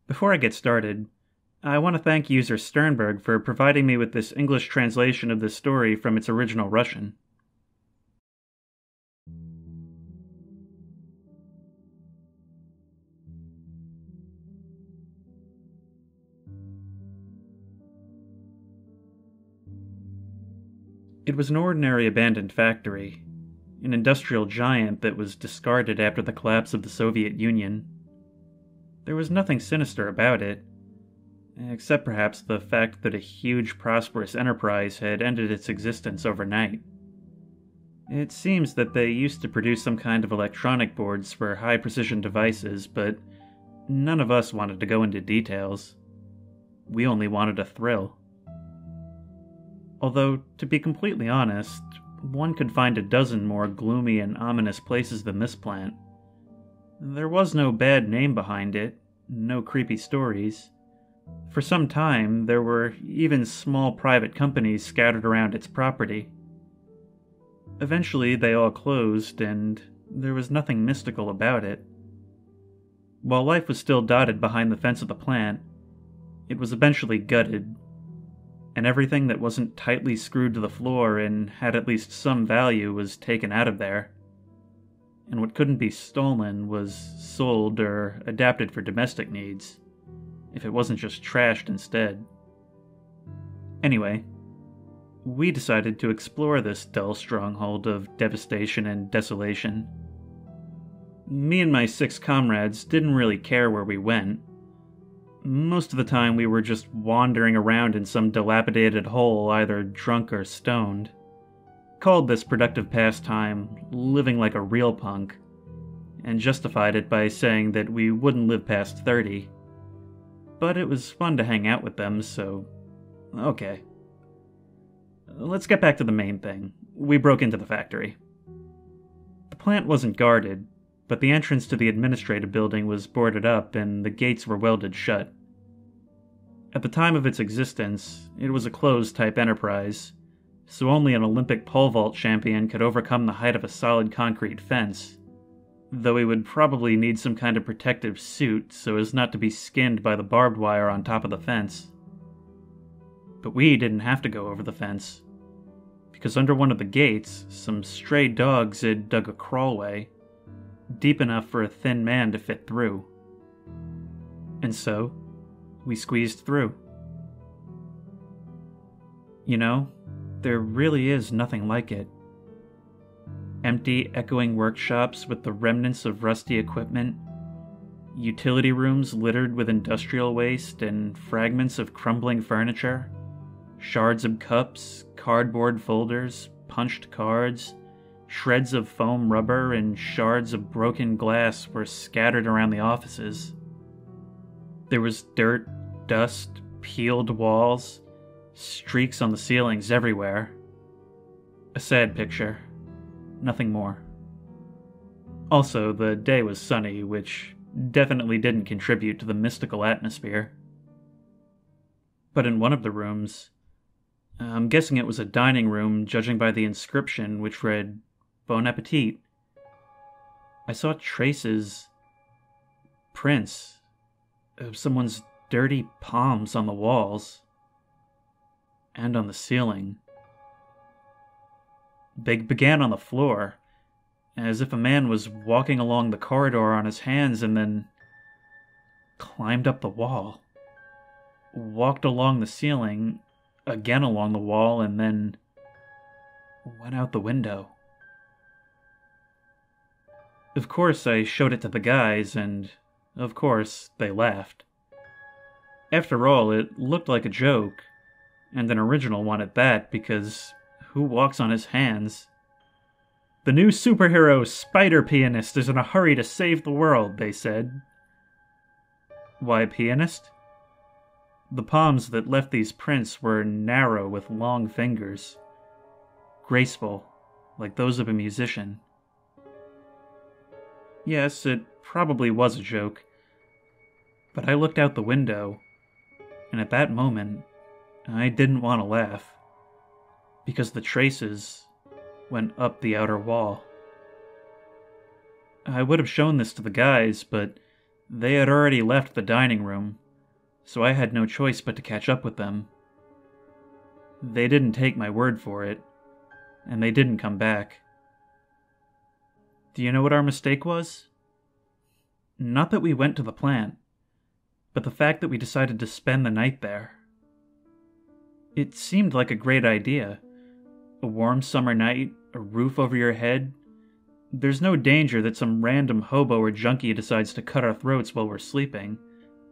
Before I get started, I want to thank user Sternberg for providing me with this English translation of this story from its original Russian. It was an ordinary abandoned factory, an industrial giant that was discarded after the collapse of the Soviet Union. There was nothing sinister about it, except perhaps the fact that a huge, prosperous enterprise had ended its existence overnight. It seems that they used to produce some kind of electronic boards for high-precision devices, but none of us wanted to go into details. We only wanted a thrill. Although, to be completely honest, one could find a dozen more gloomy and ominous places than this plant. There was no bad name behind it, no creepy stories. For some time, there were even small private companies scattered around its property. Eventually, they all closed, and there was nothing mystical about it. While life was still dotted behind the fence of the plant, it was eventually gutted, and everything that wasn't tightly screwed to the floor and had at least some value was taken out of there. And what couldn't be stolen was sold or adapted for domestic needs, if it wasn't just trashed instead. Anyway, we decided to explore this dull stronghold of devastation and desolation. Me and my 6 comrades didn't really care where we went. Most of the time we were just wandering around in some dilapidated hole, either drunk or stoned. Called this productive pastime living like a real punk, and justified it by saying that we wouldn't live past 30. But it was fun to hang out with them, so okay. Let's get back to the main thing. We broke into the factory. The plant wasn't guarded, but the entrance to the administrative building was boarded up and the gates were welded shut. At the time of its existence, it was a closed-type enterprise, so only an Olympic pole vault champion could overcome the height of a solid concrete fence, though he would probably need some kind of protective suit so as not to be skinned by the barbed wire on top of the fence. But we didn't have to go over the fence, because under one of the gates, some stray dogs had dug a crawlway, deep enough for a thin man to fit through. And so, we squeezed through. You know, there really is nothing like it. Empty, echoing workshops with the remnants of rusty equipment, utility rooms littered with industrial waste and fragments of crumbling furniture, shards of cups, cardboard folders, punched cards, shreds of foam rubber, and shards of broken glass were scattered around the offices. There was dirt, dust, peeled walls, streaks on the ceilings everywhere. A sad picture. Nothing more. Also, the day was sunny, which definitely didn't contribute to the mystical atmosphere. But in one of the rooms, I'm guessing it was a dining room judging by the inscription which read, Bon Appetit, I saw traces, prints, of someone's dirty palms on the walls, and on the ceiling. They began on the floor, as if a man was walking along the corridor on his hands and then climbed up the wall, walked along the ceiling, again along the wall, and then went out the window. Of course, I showed it to the guys, and of course, they laughed. After all, it looked like a joke, and an original one at that, because who walks on his hands? The new superhero, Spider Pianist, is in a hurry to save the world, they said. Why Pianist? The palms that left these prints were narrow with long fingers, graceful, like those of a musician. Yes, it probably was a joke, but I looked out the window, and at that moment, I didn't want to laugh, because the traces went up the outer wall. I would have shown this to the guys, but They had already left the dining room, so I had no choice but to catch up with them. They didn't take my word for it, and they didn't come back. Do you know what our mistake was? Not that we went to the plant, but the fact that we decided to spend the night there. It seemed like a great idea. A warm summer night, a roof over your head. There's no danger that some random hobo or junkie decides to cut our throats while we're sleeping.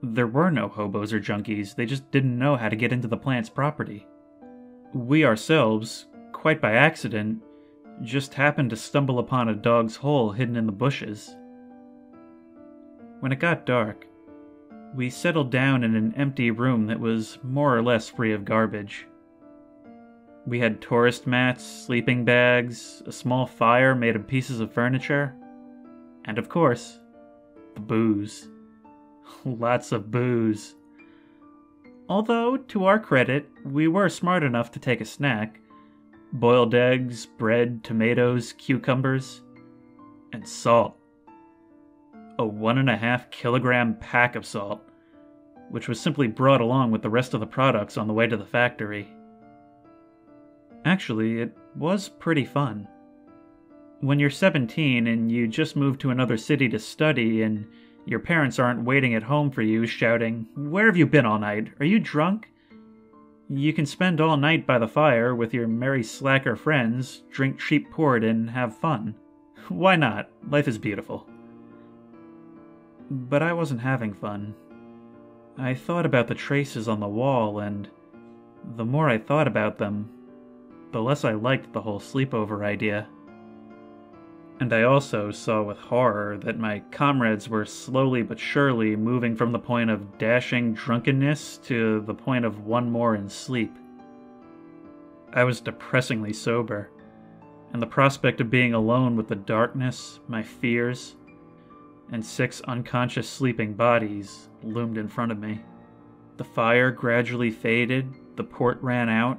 There were no hobos or junkies, they just didn't know how to get into the plant's property. We ourselves, quite by accident, just happened to stumble upon a dog's hole hidden in the bushes. When it got dark, we settled down in an empty room that was more or less free of garbage. We had tourist mats, sleeping bags, a small fire made of pieces of furniture, and of course, the booze. Lots of booze. Although, to our credit, we were smart enough to take a snack. Boiled eggs, bread, tomatoes, cucumbers, and salt. A 1.5 kilogram pack of salt, which was simply brought along with the rest of the products on the way to the factory. Actually, it was pretty fun. When you're 17 and you just moved to another city to study and your parents aren't waiting at home for you shouting, "Where have you been all night? Are you drunk?" You can spend all night by the fire with your merry slacker friends, drink cheap port, and have fun. Why not? Life is beautiful. But I wasn't having fun. I thought about the traces on the wall, and the more I thought about them, the less I liked the whole sleepover idea. And I also saw with horror that my comrades were slowly but surely moving from the point of dashing drunkenness to the point of one more in sleep. I was depressingly sober, and the prospect of being alone with the darkness, my fears, and 6 unconscious sleeping bodies loomed in front of me. The fire gradually faded, the port ran out,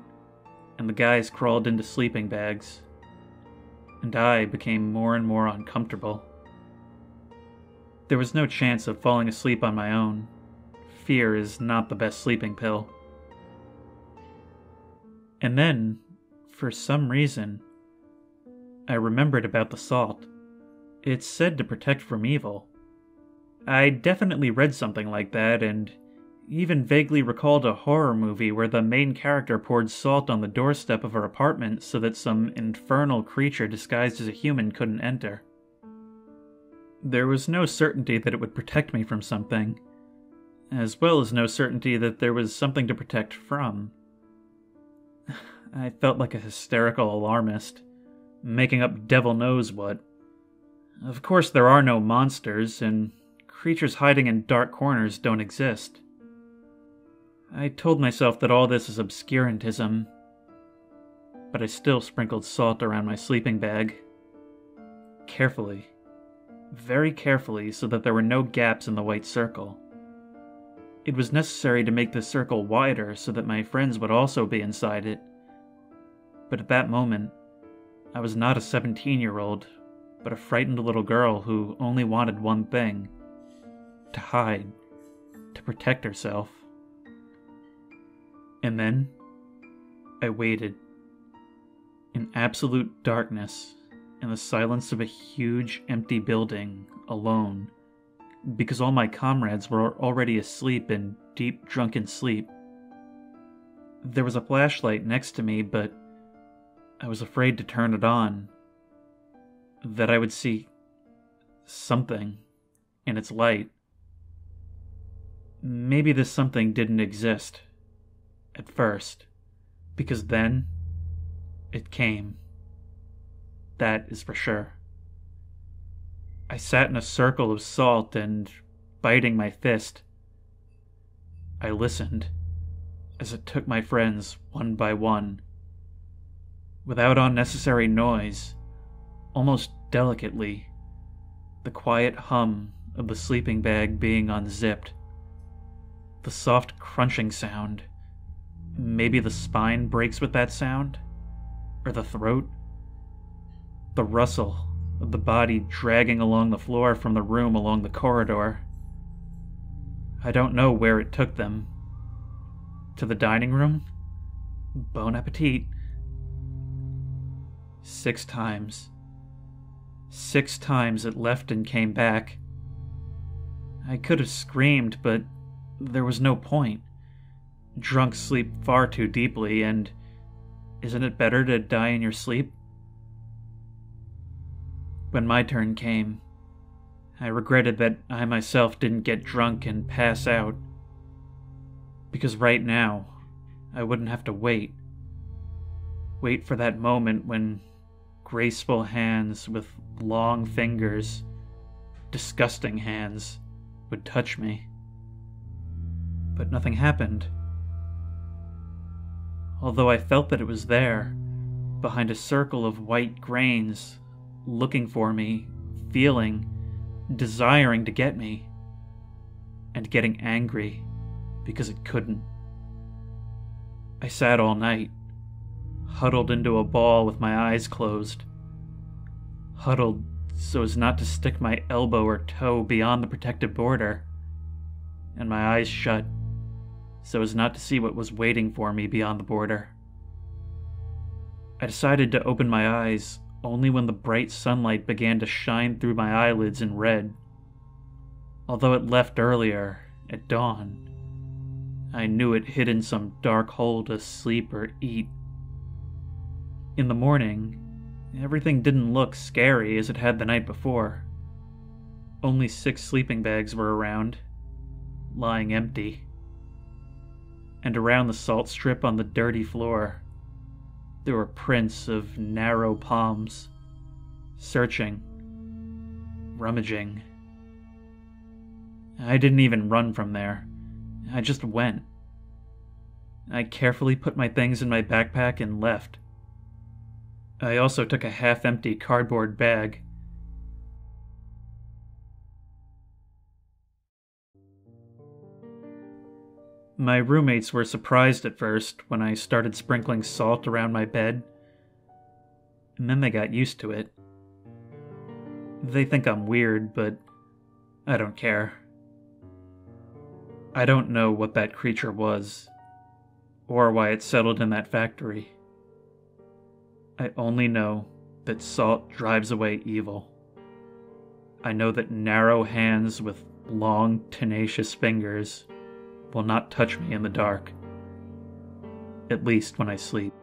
and the guys crawled into sleeping bags. And I became more and more uncomfortable. There was no chance of falling asleep on my own. Fear is not the best sleeping pill. And then, for some reason, I remembered about the salt. It's said to protect from evil. I definitely read something like that, and even vaguely recalled a horror movie where the main character poured salt on the doorstep of her apartment so that some infernal creature disguised as a human couldn't enter. There was no certainty that it would protect me from something, as well as no certainty that there was something to protect from. I felt like a hysterical alarmist, making up devil knows what. Of course there are no monsters, and creatures hiding in dark corners don't exist. I told myself that all this is obscurantism, but I still sprinkled salt around my sleeping bag. Carefully. Very carefully, so that there were no gaps in the white circle. It was necessary to make the circle wider so that my friends would also be inside it. But at that moment, I was not a 17-year-old, but a frightened little girl who only wanted one thing: to hide, to protect herself. And then, I waited. In absolute darkness, in the silence of a huge, empty building, alone, because all my comrades were already asleep in deep, drunken sleep. There was a flashlight next to me, but I was afraid to turn it on. That I would see something in its light. Maybe this something didn't exist at first, because then it came. That is for sure. I sat in a circle of salt and, biting my fist, I listened as it took my friends one by one. Without unnecessary noise, almost delicately, the quiet hum of the sleeping bag being unzipped, the soft crunching sound. Maybe the spine breaks with that sound? Or the throat? The rustle of the body dragging along the floor from the room along the corridor. I don't know where it took them. To the dining room? Bon appetit. 6 times. 6 times it left and came back. I could have screamed, but there was no point. Drunks sleep far too deeply, and isn't it better to die in your sleep? When my turn came, I regretted that I myself didn't get drunk and pass out. Because right now, I wouldn't have to wait. Wait for that moment when graceful hands with long fingers, disgusting hands, would touch me. But nothing happened. Although I felt that it was there, behind a circle of white grains, looking for me, feeling, desiring to get me, and getting angry because it couldn't. I sat all night, huddled into a ball with my eyes closed, huddled so as not to stick my elbow or toe beyond the protective border, and my eyes shut so as not to see what was waiting for me beyond the border. I decided to open my eyes only when the bright sunlight began to shine through my eyelids in red. Although it left earlier, at dawn, I knew it hid in some dark hole to sleep or eat. In the morning, everything didn't look scary as it had the night before. Only 6 sleeping bags were around, lying empty. And around the salt strip on the dirty floor, there were prints of narrow palms, searching, rummaging. I didn't even run from there. I just went. I carefully put my things in my backpack and left. I also took a half-empty cardboard bag. My roommates were surprised at first when I started sprinkling salt around my bed, and then they got used to it. They think I'm weird, but I don't care. I don't know what that creature was, or why it settled in that factory. I only know that salt drives away evil. I know that narrow hands with long, tenacious fingers will not touch me in the dark, at least when I sleep.